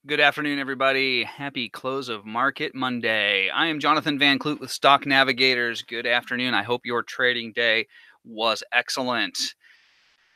Good afternoon, everybody. Happy close of market Monday. I am Jonathan van Clute with Stock Navigators. Good afternoon. I hope your trading day was excellent.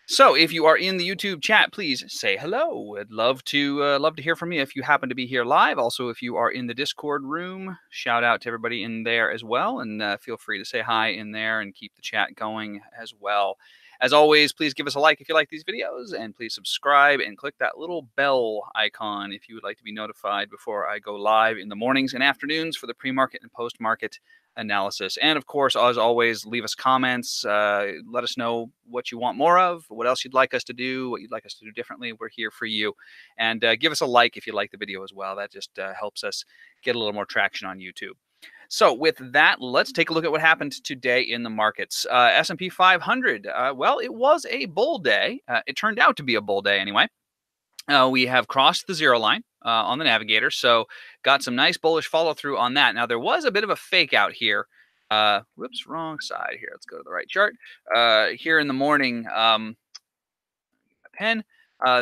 So, if you are in the YouTube chat, please say hello. I'd love to hear from you if you happen to be here live. Also, if you are in the Discord room, shout out to everybody in there as well, and feel free to say hi in there and keep the chat going as well. As always, please give us a like if you like these videos, and please subscribe and click that little bell icon if you would like to be notified before I go live in the mornings and afternoons for the pre-market and post-market analysis. And of course, as always, leave us comments. Let us know what you want more of, what else you'd like us to do, what you'd like us to do differently. We're here for you. And give us a like if you like the video as well. That just helps us get a little more traction on YouTube. So with that, let's take a look at what happened today in the markets. S&P 500, well, it was a bull day. It turned out to be a bull day anyway. We have crossed the zero line on the navigator, so got some nice bullish follow through on that. Now there was a bit of a fake out here. Whoops, wrong side here. Let's go to the right chart. Here in the morning, pen.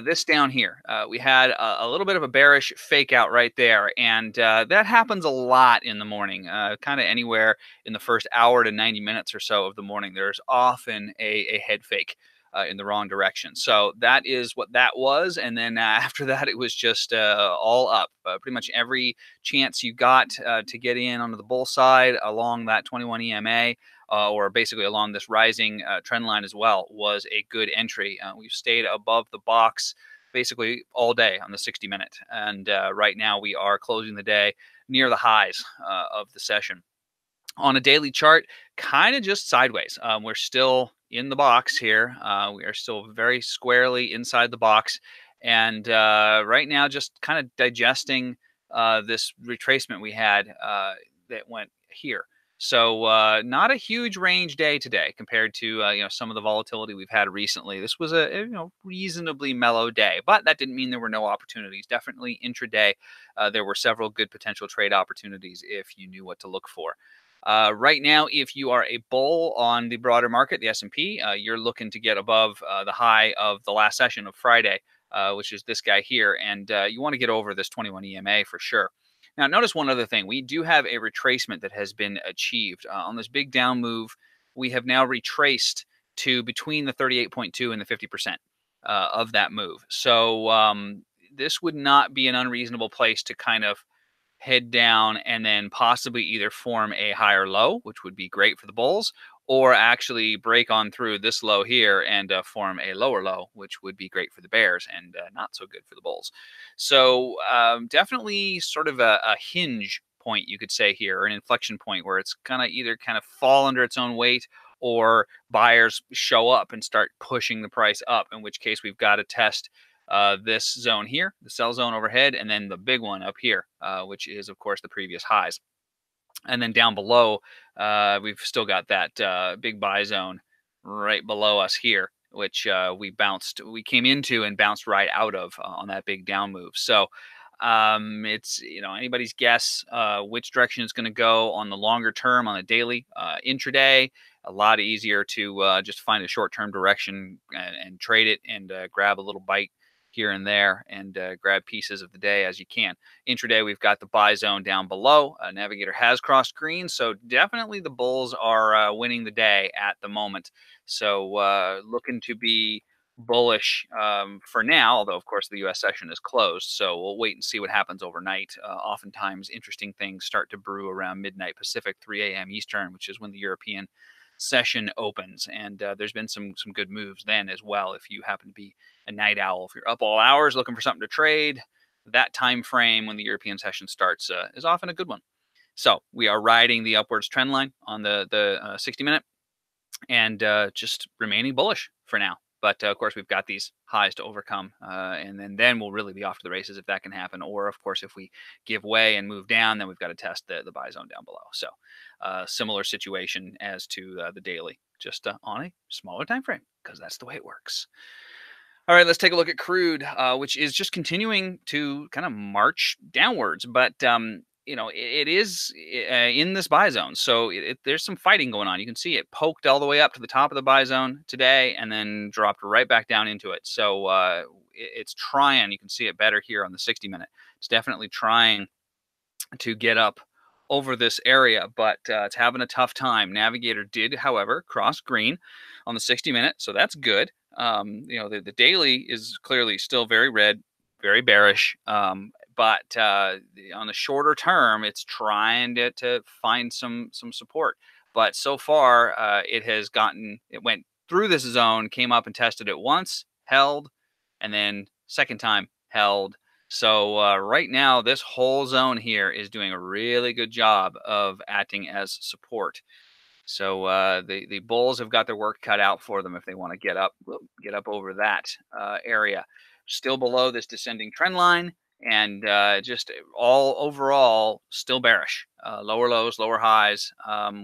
This down here, we had a little bit of a bearish fake out right there, and that happens a lot in the morning. Kind of anywhere in the first hour to 90 minutes or so of the morning, there's often a head fake in the wrong direction. So that is what that was, and then after that, it was just all up. Pretty much every chance you got to get in onto the bull side along that 21 EMA or basically along this rising trend line as well, was a good entry. We've stayed above the box basically all day on the 60-minute. And right now we are closing the day near the highs of the session. On a daily chart, kind of just sideways. We're still in the box here. We are still very squarely inside the box. And right now, just kind of digesting this retracement we had that went here. So not a huge range day today compared to some of the volatility we've had recently. This was a reasonably mellow day, but that didn't mean there were no opportunities. Definitely intraday, there were several good potential trade opportunities if you knew what to look for. Right now, if you are a bull on the broader market, the S&P, you're looking to get above the high of the last session of Friday, which is this guy here, and you want to get over this 21 EMA for sure. Now, notice one other thing. We do have a retracement that has been achieved. On this big down move, we have now retraced to between the 38.2 and the 50% of that move. So this would not be an unreasonable place to kind of head down and then possibly either form a higher low, which would be great for the bulls, or actually break on through this low here and form a lower low, which would be great for the bears and not so good for the bulls. So definitely sort of a hinge point, you could say here, or an inflection point where it's kind of either kind of fall under its own weight or buyers show up and start pushing the price up, in which case we've got to test this zone here, the sell zone overhead, and then the big one up here, which is, of course, the previous highs. And then down below, we've still got that big buy zone right below us here, which we came into and bounced right out of on that big down move. So it's anybody's guess which direction it's going to go on the longer term, on the daily, intraday. A lot easier to just find a short-term direction and trade it and grab a little bite here and there and grab pieces of the day as you can. Intraday, we've got the buy zone down below. Navigator has crossed green, so definitely the bulls are winning the day at the moment. So looking to be bullish for now, although of course the U.S. session is closed, so we'll wait and see what happens overnight. Oftentimes, interesting things start to brew around midnight Pacific, 3 a.m. Eastern, which is when the European session opens, and there's been some good moves then as well. If you happen to be a night owl, if you're up all hours looking for something to trade, that time frame when the European session starts is often a good one. So we are riding the upwards trend line on the 60-minute and just remaining bullish for now. But of course, we've got these highs to overcome, and then we'll really be off to the races if that can happen. Or of course, if we give way and move down, then we've got to test the buy zone down below. So similar situation as to the daily, just on a smaller time frame, because that's the way it works. All right, let's take a look at crude, which is just continuing to kind of march downwards. But it is in this buy zone. So there's some fighting going on. You can see it poked all the way up to the top of the buy zone today and then dropped right back down into it. So it's trying. You can see it better here on the 60-minute. It's definitely trying to get up over this area, but it's having a tough time. Navigator did, however, cross green on the 60-minute, so that's good. The daily is clearly still very red, very bearish, but on the shorter term, it's trying to find some support. But so far, it went through this zone, came up and tested it once, held, and then second time held. So right now, this whole zone here is doing a really good job of acting as support. So the bulls have got their work cut out for them if they want to get up over that area. Still below this descending trend line, and just all overall still bearish. Lower lows, lower highs.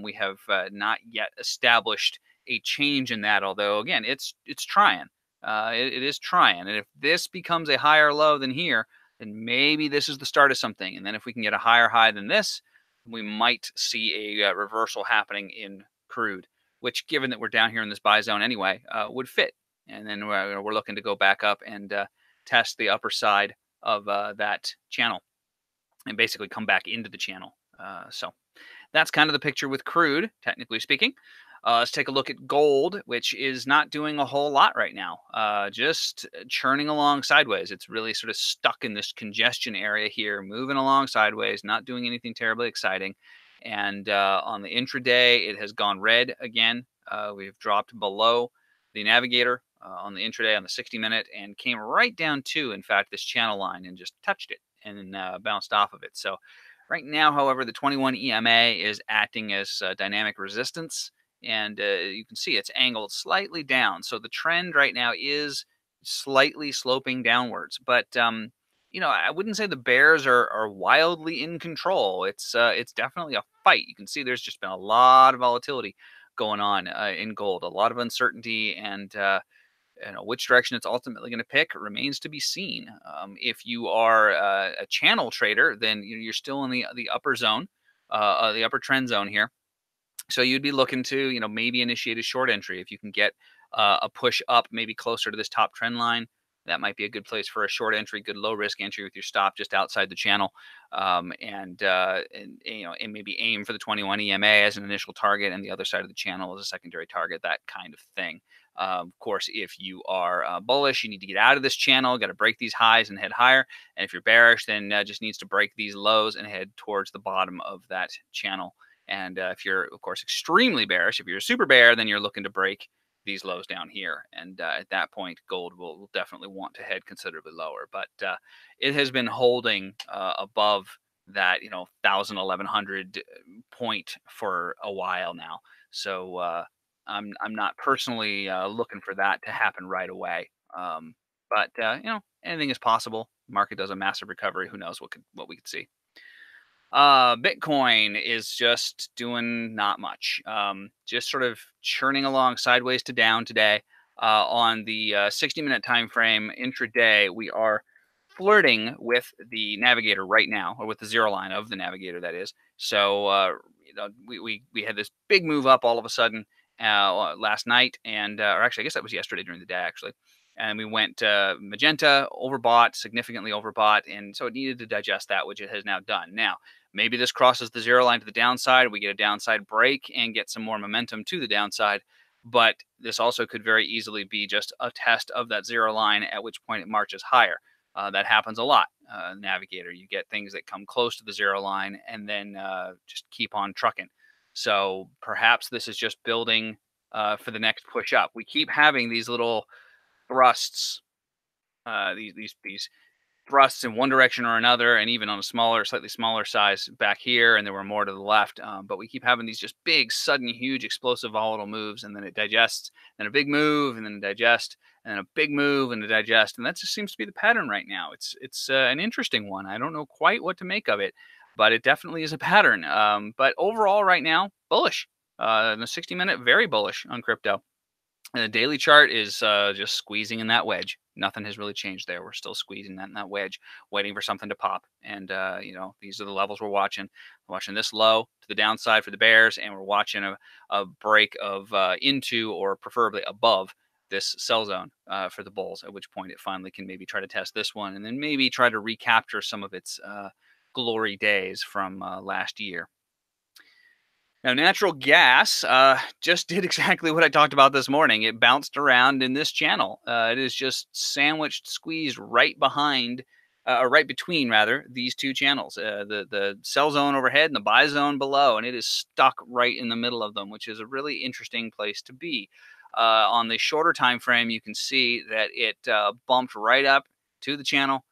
We have not yet established a change in that. Although again, it's trying. It is trying, and if this becomes a higher low than here, then maybe this is the start of something. And then if we can get a higher high than this, we might see a reversal happening in crude, which, given that we're down here in this buy zone anyway, would fit. And then we're looking to go back up and test the upper side of that channel and basically come back into the channel. So that's kind of the picture with crude, technically speaking. Let's take a look at gold, which is not doing a whole lot right now, just churning along sideways. It's really sort of stuck in this congestion area here, moving along sideways, not doing anything terribly exciting. And on the intraday, it has gone red again. We've dropped below the navigator on the intraday on the 60-minute and came right down to, in fact, this channel line and just touched it and then bounced off of it. So right now, however, the 21 EMA is acting as dynamic resistance. And you can see it's angled slightly down. So the trend right now is slightly sloping downwards. But, I wouldn't say the bears are wildly in control. It's definitely a fight. You can see there's just been a lot of volatility going on in gold, a lot of uncertainty, and which direction it's ultimately going to pick remains to be seen. If you are a channel trader, then you're still in the upper zone, the upper trend zone here. So you'd be looking to, maybe initiate a short entry if you can get a push up, maybe closer to this top trend line. That might be a good place for a short entry, good low risk entry with your stop just outside the channel, and maybe aim for the 21 EMA as an initial target, and the other side of the channel as a secondary target, that kind of thing. Of course, if you are bullish, you need to get out of this channel, got to break these highs and head higher. And if you're bearish, then just needs to break these lows and head towards the bottom of that channel. And if you're, of course, extremely bearish, if you're a super bear, then you're looking to break these lows down here. And at that point, gold will definitely want to head considerably lower. But it has been holding above that, 1,000, 1,100 point for a while now. So I'm not personally looking for that to happen right away. But anything is possible. Market does a massive recovery. Who knows what we could see. Bitcoin is just doing not much. Just sort of churning along sideways to down today. On the 60-minute time frame intraday, we are flirting with the navigator right now, or with the zero line of the navigator, that is. So we had this big move up all of a sudden last night, and or actually, I guess that was yesterday during the day, actually. And we went magenta, overbought, significantly overbought, and so it needed to digest that, which it has now done. Now, maybe this crosses the zero line to the downside. We get a downside break and get some more momentum to the downside. But this also could very easily be just a test of that zero line, at which point it marches higher. That happens a lot. Navigator, you get things that come close to the zero line and then just keep on trucking. So perhaps this is just building for the next push up. We keep having these little thrusts, these thrusts in one direction or another, and even on a slightly smaller size back here, and there were more to the left. But we keep having these just big, sudden, huge, explosive, volatile moves, and then it digests, then a big move, and then digest, and then a big move, and a digest, and that just seems to be the pattern right now. It's an interesting one. I don't know quite what to make of it, but it definitely is a pattern. But overall, right now, bullish. In the 60-minute, very bullish on crypto. The daily chart is just squeezing in that wedge. Nothing has really changed there. We're still squeezing that in that wedge, waiting for something to pop. And these are the levels we're watching. We're watching this low to the downside for the bears, and we're watching a break of into or preferably above this sell zone for the bulls. At which point it finally can maybe try to test this one, and then maybe try to recapture some of its glory days from last year. Now, natural gas just did exactly what I talked about this morning. It bounced around in this channel. It is just sandwiched, squeezed right behind, or right between, rather, these two channels, the sell zone overhead and the buy zone below, and it is stuck right in the middle of them, which is a really interesting place to be. On the shorter time frame, you can see that it bumped right up to the channel,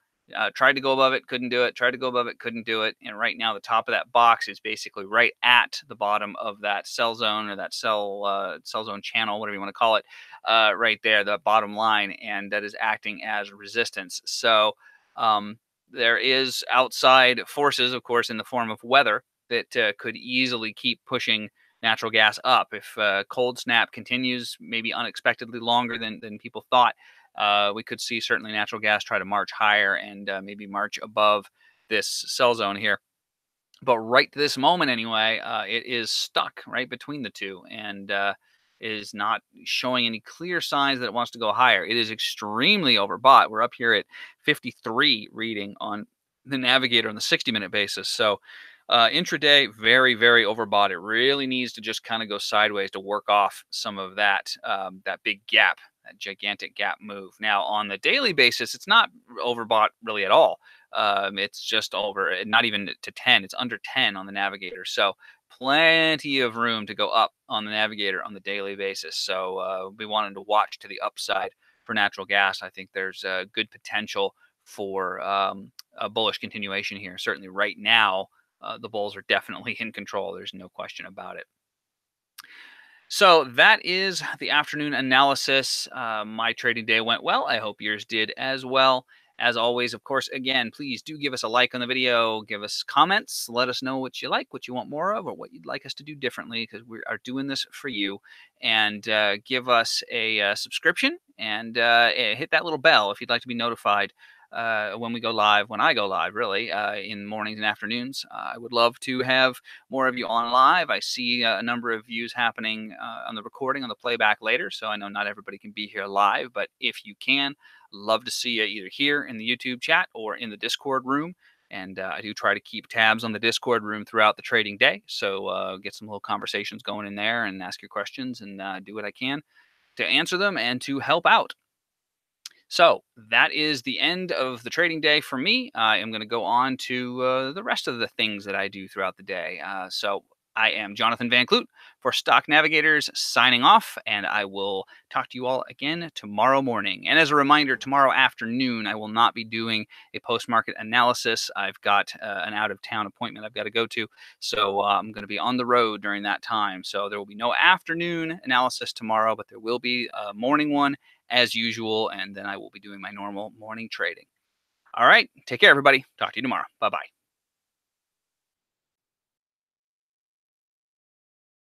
tried to go above it, couldn't do it. Tried to go above it, couldn't do it. And right now, the top of that box is basically right at the bottom of that sell zone, or that sell zone channel, whatever you want to call it, right there, the bottom line, and that is acting as resistance. So um, there is outside forces, of course, in the form of weather that could easily keep pushing natural gas up. If cold snap continues, maybe unexpectedly longer than people thought, we could see certainly natural gas try to march higher and maybe march above this sell zone here. But right to this moment, anyway, it is stuck right between the two, and is not showing any clear signs that it wants to go higher. It is extremely overbought. We're up here at 53 reading on the Navigator on the 60-minute basis. So intraday, very, very overbought. It really needs to just kind of go sideways to work off some of that that big gap, that gigantic gap move. Now, on the daily basis, it's not overbought really at all. It's just over, not even to 10. It's under 10 on the Navigator. So plenty of room to go up on the Navigator on the daily basis. So we wanted to watch to the upside for natural gas. I think there's good potential for a bullish continuation here. Certainly right now, the bulls are definitely in control. There's no question about it. So that is the afternoon analysis. My trading day went well. I hope yours did as well. As always, of course, again, please do give us a like on the video, give us comments, let us know what you like, what you want more of, or what you'd like us to do differently, because we are doing this for you. And give us a subscription, and hit that little bell if you'd like to be notified when we go live, when I go live, really, in mornings and afternoons. I would love to have more of you on live. I see a number of views happening on the recording, on the playback later, so I know not everybody can be here live, but if you can, love to see you either here in the YouTube chat or in the Discord room. And I do try to keep tabs on the Discord room throughout the trading day, so get some little conversations going in there and ask your questions, and do what I can to answer them and to help out. So that is the end of the trading day for me. I am going to go on to the rest of the things that I do throughout the day. So I am Jonathan Van Clute for Stock Navigators, signing off, and I will talk to you all again tomorrow morning. And as a reminder, tomorrow afternoon, I will not be doing a post-market analysis. I've got an out-of-town appointment I've got to go to, so I'm going to be on the road during that time. So there will be no afternoon analysis tomorrow, but there will be a morning one as usual, and then I will be doing my normal morning trading. All right, take care, everybody. Talk to you tomorrow. Bye-bye.